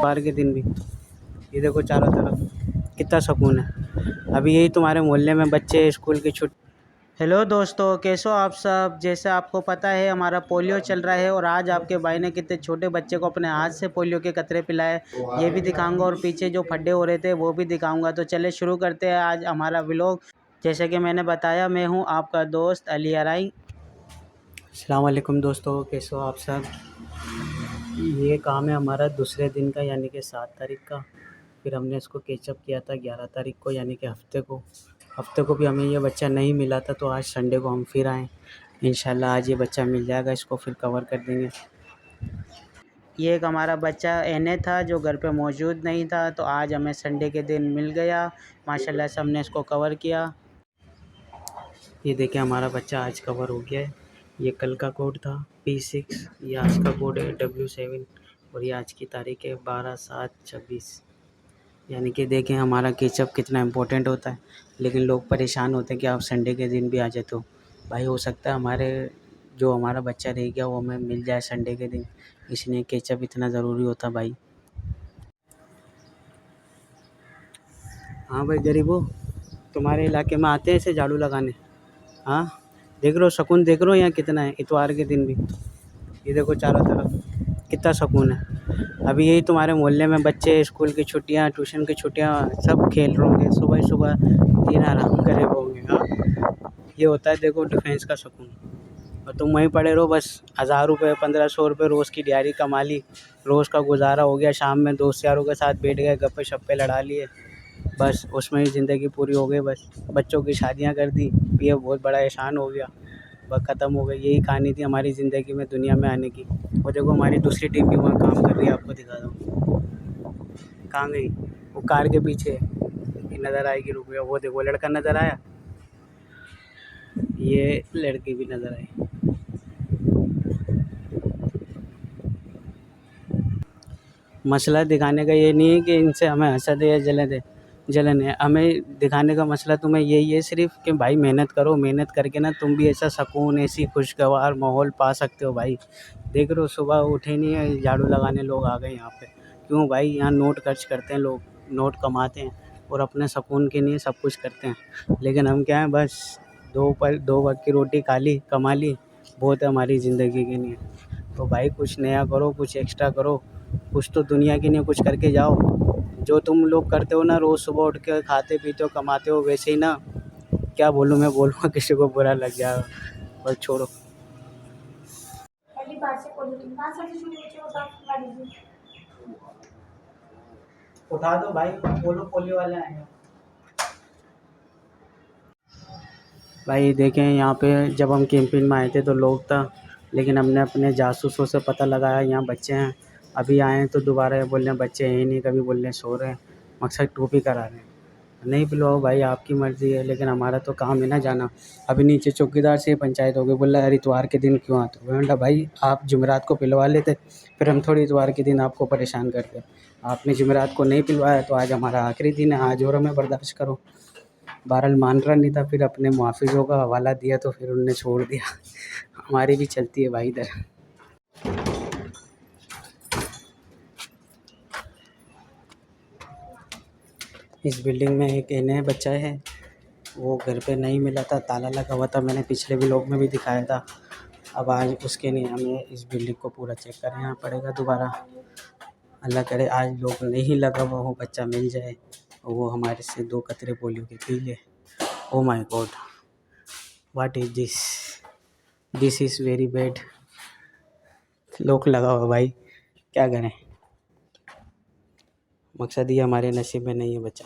बाहर के दिन भी ये देखो चारों तरफ कितना सुकून है। अभी यही तुम्हारे मोहल्ले में बच्चे स्कूल की छुट्टी। हेलो दोस्तों, कैसे हो आप सब। जैसे आपको पता है हमारा पोलियो चल रहा है और आज आपके भाई ने कितने छोटे बच्चे को अपने हाथ से पोलियो के कतरे पिलाए, ये भी दिखाऊंगा और पीछे जो फड्डे हो रहे थे वो भी दिखाऊंगा। तो चले शुरू करते हैं आज हमारा व्लॉग। जैसे कि मैंने बताया, मैं हूँ आपका दोस्त अली अराई। अस्सलाम वालेकुम दोस्तों, कैसे हो आप सब। ये काम है हमारा दूसरे दिन का, यानी कि 7 तारीख का। फिर हमने इसको कैचअप किया था 11 तारीख को, यानी कि हफ्ते को भी हमें ये बच्चा नहीं मिला था। तो आज संडे को हम फिर आए, इंशाल्लाह आज ये बच्चा मिल जाएगा, इसको फिर कवर कर देंगे। ये एक हमारा बच्चा एने था जो घर पे मौजूद नहीं था, तो आज हमें संडे के दिन मिल गया। माशाल्लाह से हमने इसको कवर किया। ये देखिए हमारा बच्चा आज कवर हो गया है। ये कल का कोड था P6, ये आज का कोड है W7 और ये आज की तारीख है 12/7/26। यानी कि देखें हमारा केचप कितना इम्पोर्टेंट होता है। लेकिन लोग परेशान होते हैं कि आप संडे के दिन भी आ जाते हो। भाई हो सकता है हमारा बच्चा रह गया वो हमें मिल जाए संडे के दिन, इसलिए केचप इतना ज़रूरी होता भाई। हाँ भाई गरीबो, तुम्हारे इलाके में आते हैं ऐसे झाड़ू लगाने। हाँ देख रहे हो सुकून, देख रहे हो यहाँ कितना है इतवार के दिन भी। ये देखो चारों तरफ कितना सुकून है। अभी यही तुम्हारे मोहल्ले में बच्चे स्कूल की छुट्टियाँ, ट्यूशन की छुट्टियाँ, सब खेल रहे होंगे, सुबह सुबह दिन आराम करे होंगे। हाँ ये होता है देखो डिफेंस का सुकून। और तुम वहीं पड़े रहो बस, 1000 रुपये 1500 रुपये रोज़ की दिहाड़ी कमा ली, रोज़ का गुजारा हो गया। शाम में दोस्त यारों के साथ बैठ गए, गप्पे शप्पे लड़ा लिए, बस उसमें ही ज़िंदगी पूरी हो गई। बस बच्चों की शादियाँ कर दी, ये बहुत बड़ा एहसान हो गया, बस ख़त्म हो गई। यही कहानी थी हमारी ज़िंदगी में दुनिया में आने की। और देखो हमारी दूसरी टीम भी वहाँ काम कर रही है, आपको दिखा दूँ। कहाँ गई वो, कार के पीछे ये नज़र आएगी, रुक गया। वो देखो लड़का नज़र आया, ये लड़की भी नज़र आई। मसला दिखाने का ये नहीं है कि इनसे हमें हसद है या जलन है। हमें दिखाने का मसला तुम्हें यही है सिर्फ कि भाई मेहनत करो, मेहनत करके ना तुम भी ऐसा सुकून, ऐसी खुशगवार माहौल पा सकते हो भाई। देख रहे हो सुबह उठे नहीं है, झाड़ू लगाने लोग आ गए यहाँ पे। क्यों भाई, यहाँ नोट खर्च करते हैं लोग, नोट कमाते हैं और अपने सुकून के लिए सब कुछ करते हैं। लेकिन हम क्या है, बस 2 वक्त की रोटी खा ली, कमा ली, बहुत है हमारी ज़िंदगी के लिए। तो भाई कुछ नया करो, कुछ एक्स्ट्रा करो, कुछ तो दुनिया के लिए कुछ करके जाओ। जो तुम लोग करते हो ना, रोज़ सुबह उठ के खाते पीते हो कमाते हो, वैसे ही ना, क्या बोलूँ मैं, बोलूँगा किसी को बुरा लग जाएगा, बस छोड़ो। उठा दो भाई, बोलो पोलियो वाले आए। भाई देखें यहाँ पे जब हम कैंपिंग में आए थे तो लोग था, लेकिन हमने अपने जासूसों से पता लगाया यहाँ बच्चे हैं। अभी आए हैं तो दोबारा ये बोल रहे हैं बच्चे हैं ही नहीं, कभी बोल रहे हैं सो रहे हैं, मकसद टोपी करा रहे हैं। नहीं पिलवाओ भाई, आपकी मर्ज़ी है, लेकिन हमारा तो काम है ना जाना। अभी नीचे चौकीदार से पंचायत हो गई, बोल रहा है इतवार के दिन क्यों आते हो। मैंने भाई आप जुमेरात को पिलवा लेते, फिर हम थोड़ी इतवार के दिन आपको परेशान करते। आपने जुमेरात को नहीं पिलवाया तो आज हमारा आखिरी दिन है, आज और हमें बर्दाश्त करो। बहरहाल मान रहा नहीं था, फिर अपने मुआफ़िज़ों का हवाला दिया तो फिर उन्होंने छोड़ दिया। हमारी भी चलती है भाई इधर। इस बिल्डिंग में एक नया बच्चा है, वो घर पे नहीं मिला था, ताला लगा हुआ था, मैंने पिछले व्लॉग में भी दिखाया था। अब आज उसके लिए हमें इस बिल्डिंग को पूरा चेक करना पड़ेगा दोबारा। अल्लाह करे आज लोग नहीं लगा हुआ हो, बच्चा मिल जाए और वो हमारे से 2 कतरे पोलियो के पी ले। Oh my God, what is this, this is very bad. लोग लगा हुआ भाई, क्या करें, मकसद ये हमारे नसीब में नहीं है बच्चा।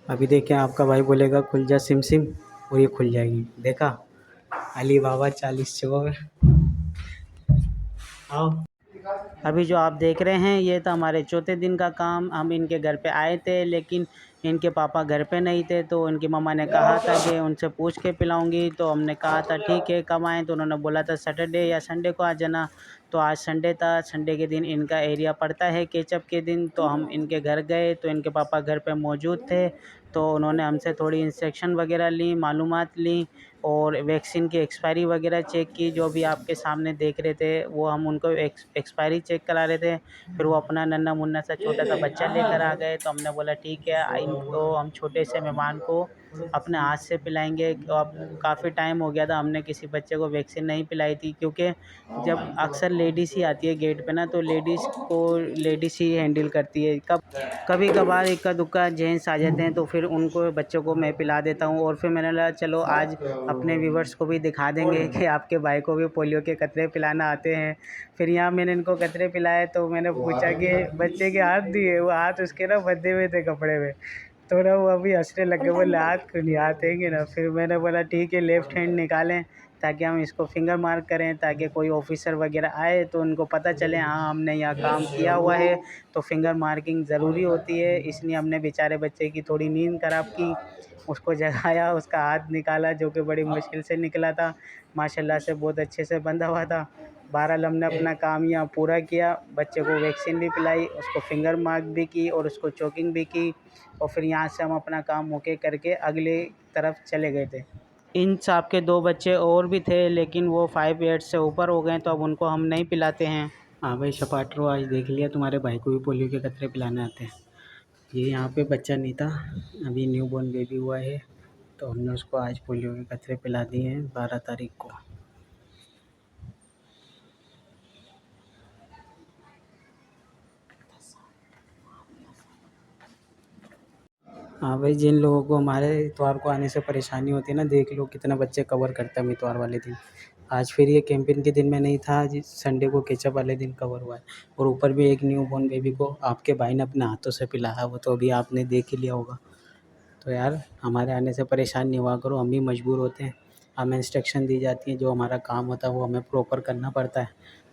अभी देखें आपका भाई बोलेगा खुल जा सिम सिम और ये खुल जाएगी। देखा अली बाबा 40 चोर। आओ। अभी जो आप देख रहे हैं ये था हमारे चौथे दिन का काम। हम इनके घर पे आए थे, लेकिन इनके पापा घर पे नहीं थे, तो उनकी मम्मा ने कहा था कि उनसे पूछ के पिलाऊंगी। तो हमने कहा था ठीक है, कब आएँ? तो उन्होंने बोला था सैटरडे या संडे को आ जाना। तो आज संडे था, संडे के दिन इनका एरिया पड़ता है केचप के दिन। तो हम इनके घर गए तो इनके पापा घर पे मौजूद थे। तो उन्होंने हमसे थोड़ी इंस्ट्रक्शन वगैरह ली, मालूमात ली, और वैक्सीन की एक्सपायरी वगैरह चेक की। जो भी आपके सामने देख रहे थे वो हम उनको एक्सपायरी चेक करा रहे थे। फिर वो अपना नन्हा मुन्ना सा छोटा सा बच्चा लेकर आ गए। तो हमने बोला ठीक है, इनको हम छोटे से मेहमान को अपने हाथ से पिलाएंगे। अब काफ़ी टाइम हो गया था हमने किसी बच्चे को वैक्सीन नहीं पिलाई थी, क्योंकि जब अक्सर लेडीज़ ही आती है गेट पे ना, तो लेडीज़ ही हैंडल करती है। कभी कभार इक्का दुक्का जेंट्स आ जाते हैं, तो फिर उनको बच्चों को मैं पिला देता हूँ। और फिर मैंने लगा चलो आज अपने व्यूवर्स को भी दिखा देंगे कि आपके भाई को भी पोलियो के कतरे पिलाना आते हैं। फिर यहाँ मैंने इनको कतरे पिलाए, तो मैंने पूछा कि बच्चे के हाथ दिए, वो हाथ उसके ना बंधे हुए थे कपड़े में। तो ना वो अभी हंसने लगे, बोले हाथ क्यों नहीं, हाथ है कि ना। फिर मैंने बोला ठीक है, लेफ़्ट हैंड निकालें ताकि हम इसको फिंगर मार्क करें, ताकि कोई ऑफिसर वगैरह आए तो उनको पता चले हाँ हमने यहाँ काम किया हुआ है। तो फिंगर मार्किंग ज़रूरी होती है, इसलिए हमने बेचारे बच्चे की थोड़ी नींद ख़राब की, उसको जगाया, उसका हाथ निकाला जो कि बड़ी मुश्किल से निकला था। माशाल्लाह से बहुत अच्छे से बंधा हुआ था। बहरहाल हमने अपना काम यहाँ पूरा किया, बच्चे को वैक्सीन भी पिलाई, उसको फिंगर मार्क भी की और उसको चोकिंग भी की। और फिर यहाँ से हम अपना काम ओके करके अगले तरफ चले गए थे। इन साहब के 2 बच्चे और भी थे, लेकिन वो 5 ईयर्स से ऊपर हो गए, तो अब उनको हम नहीं पिलाते हैं। हाँ भाई शपाटरो, आज देख लिया, तुम्हारे भाई को भी पोलियो के कतरे पिलाने आते हैं। ये यहाँ पे बच्चा नहीं था, अभी न्यू बॉर्न बेबी हुआ है, तो हमने उसको आज पोलियो के कतरे पिला दिए हैं 12 तारीख को। हाँ भाई, जिन लोगों को हमारे इतवार को आने से परेशानी होती है ना, देख लो कितना बच्चे कवर करता है इतवार वाले दिन। आज फिर ये कैंपेन के दिन में नहीं था, आज संडे को केचप वाले दिन कवर हुआ है। और ऊपर भी एक न्यू बॉर्न बेबी को आपके भाई ने अपने हाथों से पिलाया, वो तो अभी आपने देख ही लिया होगा। तो यार हमारे आने से परेशान नहीं हुआ करो, हम भी मजबूर होते हैं, हमें इंस्ट्रक्शन दी जाती है, जो हमारा काम होता है वो हमें प्रॉपर करना पड़ता है।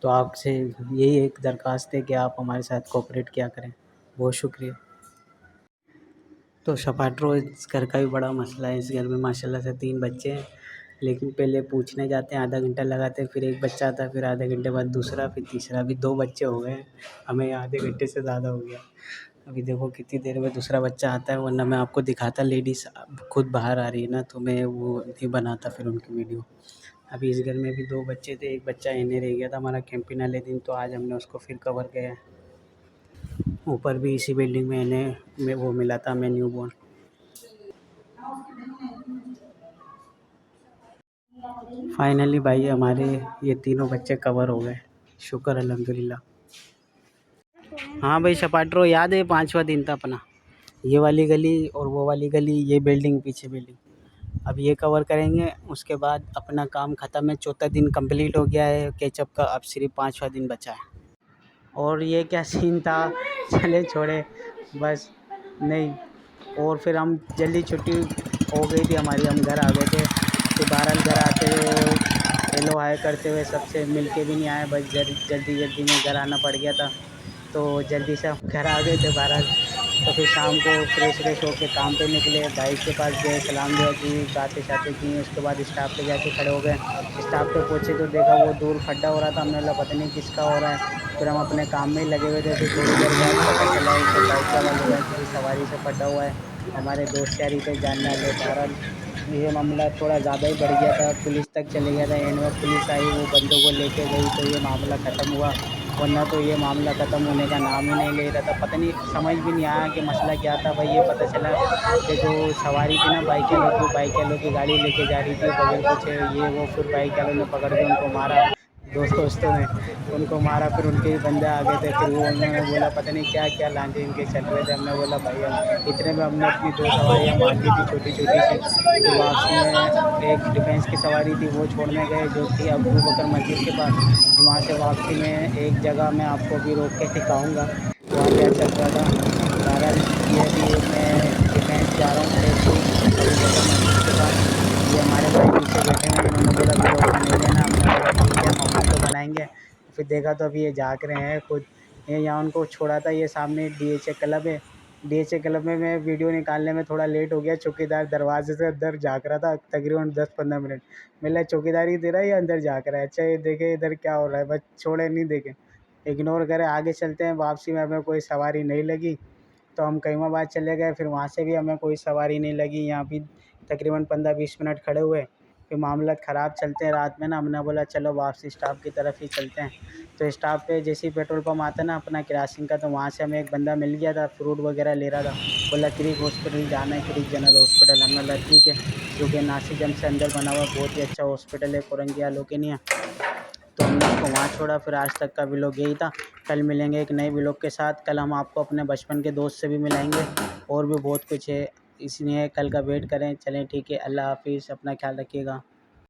तो आपसे यही एक दरख्वास्त है कि आप हमारे साथ कोऑपरेट किया करें। बहुत शुक्रिया। तो सपाट्रो इस घर का भी बड़ा मसला है। इस घर में माशाल्लाह से 3 बच्चे हैं, लेकिन पहले पूछने जाते हैं आधा घंटा लगाते हैं, फिर एक बच्चा आता है, फिर आधे घंटे बाद दूसरा, फिर तीसरा, अभी 2 बच्चे हो गए हैं। हमें आधे घंटे से ज़्यादा हो गया। अभी देखो कितनी देर में दूसरा बच्चा आता है, वरना मैं आपको दिखाता। लेडीज़ खुद बाहर आ रही है ना, तो मैं वो नहीं बनाता फिर उनकी वीडियो। अभी इस घर में भी 2 बच्चे थे, एक बच्चा इन्हें रह गया था हमारा कैंपिंग वाले दिन, तो आज हमने उसको फिर कवर किया है। ऊपर भी इसी बिल्डिंग में इन्हें में वो मिला था हमें न्यू बॉर्न। फाइनली भाई हमारे ये तीनों बच्चे कवर हो गए, शुक्र अल्हम्दुलिल्लाह। हाँ भाई शपाट्रो, याद है 5वां दिन था अपना, ये वाली गली और वो वाली गली, ये बिल्डिंग, पीछे बिल्डिंग। अब ये कवर करेंगे, उसके बाद अपना काम ख़त्म है। चौथा दिन कंप्लीट हो गया है केचप का, अब सिर्फ 5वां दिन बचा है। और ये क्या सीन था, चले छोड़े, बस नहीं। और फिर हम जल्दी छुट्टी हो गई थी हमारी, हम घर आ गए थे। फिर बहरहाल घर आते हुए हेलो हाय करते हुए सबसे मिल के भी नहीं आए, बस जल्दी जल्दी में घर आना पड़ गया था। तो जल्दी से हम घर आ गए थे बहरहाल। तो फिर शाम को फ्रेश व्रेश होके काम पे निकले, भाई के पास गए, सलाम दुआ की, बातें शातें की। उसके बाद स्टाफ पे जाके खड़े हो गए। स्टाफ पे पहुँचे तो देखा वो दूर खड्डा हो रहा था, हमने बोला पता नहीं किसका हो रहा है। फिर हम अपने काम में ही लगे हुए थे। फिर थोड़ी देर बाद पता चला है कि बाइक का वाला हुआ है, किसी सवारी से फटा हुआ है। हमारे दोस्त यार ही थे, जानने वाले। बहरहाल ये मामला थोड़ा ज़्यादा ही बढ़ गया था, पुलिस तक चले गया था। एंड में पुलिस आई, वो बंदों को लेके गई, तो ये मामला ख़त्म हुआ। वरना तो ये मामला ख़त्म होने का नाम ही नहीं ले रहा था। पता नहीं, समझ भी नहीं आया कि मसला क्या था भाई। ये पता चला कि जो सवारी थी ना बाइक वालों की गाड़ी लेके जा रही थी बगैर पूछे, ये वो। फिर बाइक वालों ने पकड़ के उनको मारा, दोस्तों ने उनको मारा। फिर उनके ही बंदे आ गए थे, फिर वो उन्होंने बोला पता नहीं क्या क्या लांझे इनके चल रहे थे। हमने बोला भाई हम इतने में हमने अपनी 2 सवारियाँ मार दी थी छोटी छोटी सी। फिर वापसी में एक डिफेंस की सवारी थी, वो छोड़ने गए, जो थी अबू बकर मस्जिद के पास। वहाँ से वापसी में एक जगह मैं आपको भी रोक के दिखाऊँगा वहाँ क्या चल रहा था। बहरहाल ये भी मैं डिफेंस जा रहा हूँ फ्रेश हुई अबू बकर मस्जिद के पास। ये हमारे भाई पीछे बैठे हुए हैं, इन्होंने बोला वीडियो नहीं लेना। हमने बोला ठीक है, हम अपनी तो बनाएंगे। फिर देखा तो अभी ये झाँक रहे हैं खुद। ये यहाँ उनको छोड़ा था, ये सामने DHA क्लब है, डीएचए क्लब में मैं वीडियो निकालने में थोड़ा लेट हो गया। चौकीदार दरवाजे से अंदर झाँक रहा था तकरीबन 10-15 मिनट। मैंने चौकीदारी दे रहा है या अंदर झाँक रहा है, अच्छा ये देखे इधर क्या हो रहा है, बस छोड़े नहीं, देखे, इग्नोर करे, आगे चलते हैं। वापसी में हमें कोई सवारी नहीं लगी तो हम कईमाबाद चले गए, फिर वहाँ से भी हमें कोई सवारी नहीं लगी। यहाँ भी तकरीबन 15-20 मिनट खड़े हुए, फिर मामला ख़राब चलते हैं रात में ना, हमने बोला चलो वापसी स्टॉप की तरफ ही चलते हैं। तो स्टॉप पे जैसे ही पेट्रोल पंप आता है ना अपना केरोसिन का, तो वहाँ से हमें एक बंदा मिल गया था, फ्रूट वगैरह ले रहा था। बोला क्रिक हॉस्पिटल जाना है, क्रिक जनरल हॉस्पिटल। हमने बोला ठीक है, जो कि नासिक जंग से अंदर बना हुआ बहुत ही अच्छा हॉस्पिटल है, कोरंगिया लोकेनिया। तो हमने उसको वहाँ छोड़ा। फिर आज तक का व्लॉग यही था। कल मिलेंगे एक नए व्लॉग के साथ। कल हम आपको अपने बचपन के दोस्त से भी मिलाएंगे, और भी बहुत कुछ है, इसलिए कल का वेट करें। चलें ठीक है, अल्लाह हाफिज़, अपना ख्याल रखिएगा।